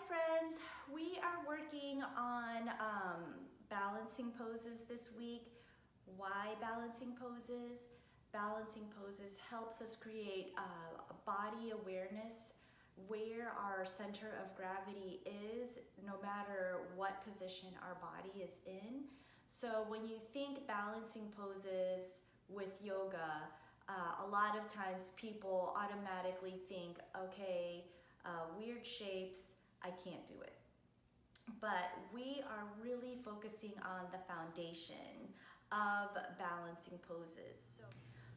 friends, we are working on balancing poses this week. Why balancing poses? Balancing poses helps us create a body awareness where our center of gravity is, no matter what position our body is in. So when you think balancing poses with yoga, a lot of times people automatically think, okay, weird shapes, I can't do it. But we are really focusing on the foundation of balancing poses.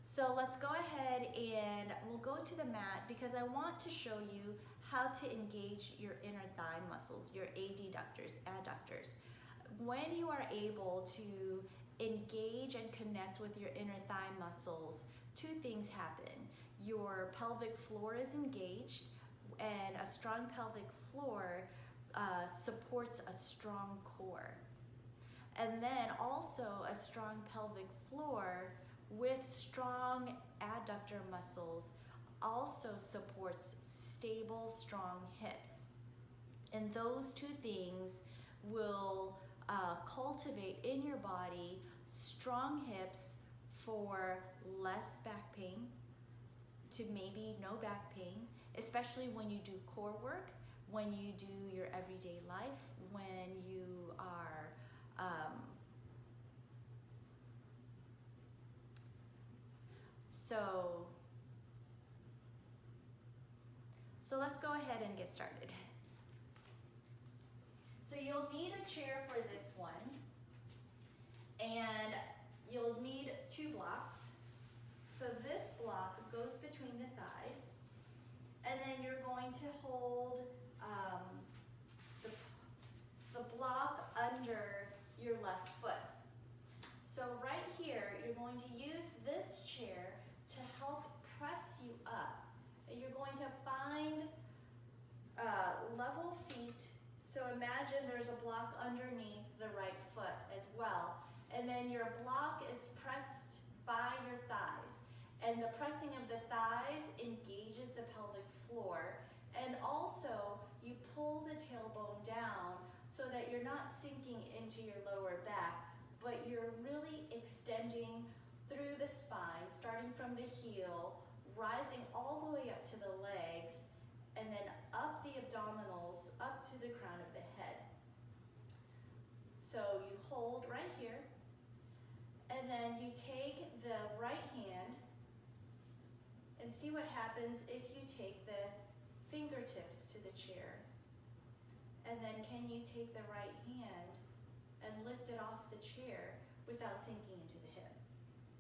So let's go ahead and we'll go to the mat because I want to show you how to engage your inner thigh muscles, your adductors. When you are able to engage and connect with your inner thigh muscles, two things happen. Your pelvic floor is engaged, and a strong pelvic floor supports a strong core. And then also a strong pelvic floor with strong adductor muscles also supports stable, strong hips. And those two things will cultivate in your body strong hips for less back pain to maybe no back pain, especially when you do core work, when you do your everyday life, when you are so let's go ahead and get started. So you'll need a chair for this one, and you'll need two blocks. So this block goes between the thighs, and then you're going to hold the block under your left foot. So right here, you're going to use this chair to help press you up. And you're going to find level feet. So imagine there's a block underneath the right foot as well. And then your block is pressed by your thighs. And the pressing of the thighs engages the pelvic floor. And also, you pull the tailbone down so that you're not sinking into your lower back, but you're really extending through the spine, starting from the heel, rising all the way up to the legs, and then up the abdominals, up to the crown of the head. So you hold right here, and then you take the right hand and see what happens if you take the fingertips to the chair. And then can you take the right hand and lift it off the chair without sinking into the hip?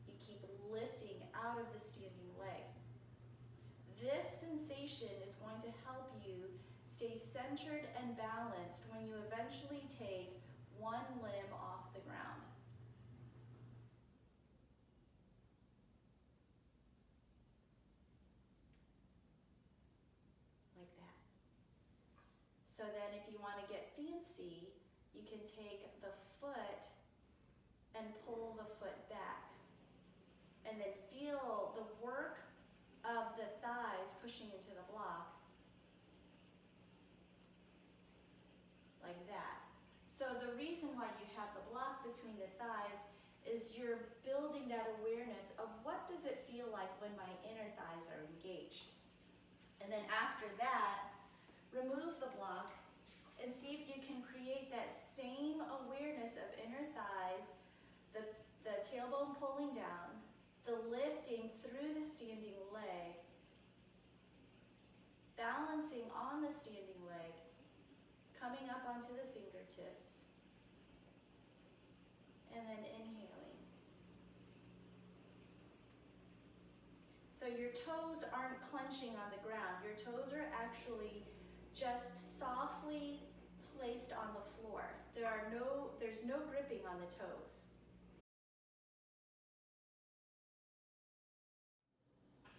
You keep lifting out of the standing leg. This sensation is going to help you stay centered and balanced when you eventually take one limb off the ground. Like that. So then if you want to get fancy, you can take the foot and pull the foot back. And then feel the work of the thighs pushing into the block. Like that. So the reason why you have the block between the thighs is you're building that awareness of what does it feel like when my inner thighs are engaged. And then after that, remove the block and see if you can create that same awareness of inner thighs, the tailbone pulling down, the lifting through the standing leg, balancing on the standing leg, coming up onto the fingertips, and then inhaling. So your toes aren't clenching on the ground. Your toes are actually just softly placed on the floor. There's no gripping on the toes.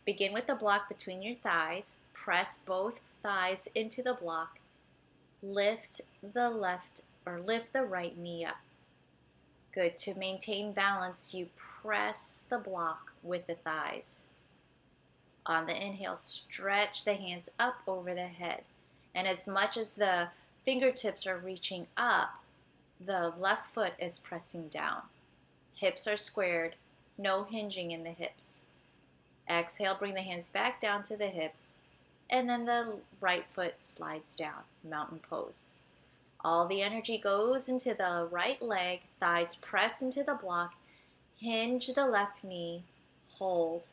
Begin with the block between your thighs. Press both thighs into the block. Lift the right knee up. Good. To maintain balance, you press the block with the thighs. On the inhale, stretch the hands up over the head. And as much as the Fingertips are reaching up. The left foot is pressing down. Hips are squared, no hinging in the hips. Exhale, bring the hands back down to the hips, and then the right foot slides down, mountain pose. All the energy goes into the right leg, thighs press into the block, hinge the left knee, hold.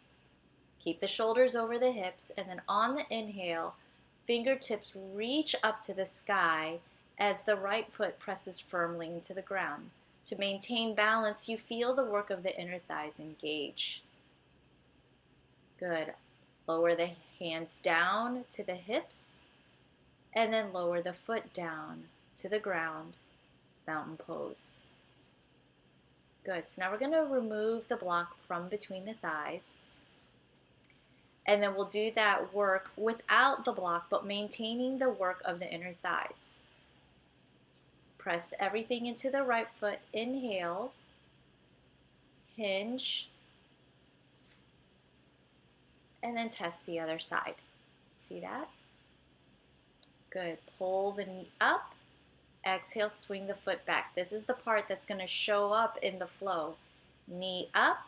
Keep the shoulders over the hips, and then on the inhale, fingertips reach up to the sky as the right foot presses firmly into the ground. To maintain balance, you feel the work of the inner thighs engage. Good. Lower the hands down to the hips, and then lower the foot down to the ground, mountain pose. Good. So now we're going to remove the block from between the thighs. And then we'll do that work without the block, but maintaining the work of the inner thighs. Press everything into the right foot. Inhale. Hinge. And then test the other side. See that? Good. Pull the knee up. Exhale, swing the foot back. This is the part that's going to show up in the flow. Knee up.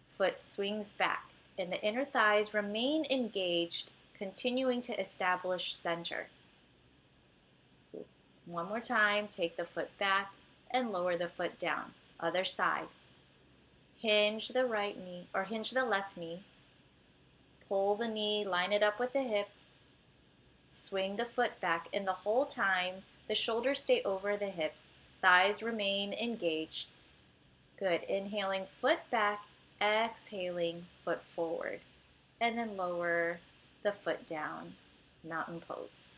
Foot swings back. And the inner thighs remain engaged, continuing to establish center. One more time, take the foot back and lower the foot down. Other side. Hinge the right knee, or hinge the left knee. Pull the knee, line it up with the hip. Swing the foot back, and the whole time, the shoulders stay over the hips. Thighs remain engaged. Good. Inhaling, foot back. Exhaling, foot forward, and then lower the foot down, mountain pose.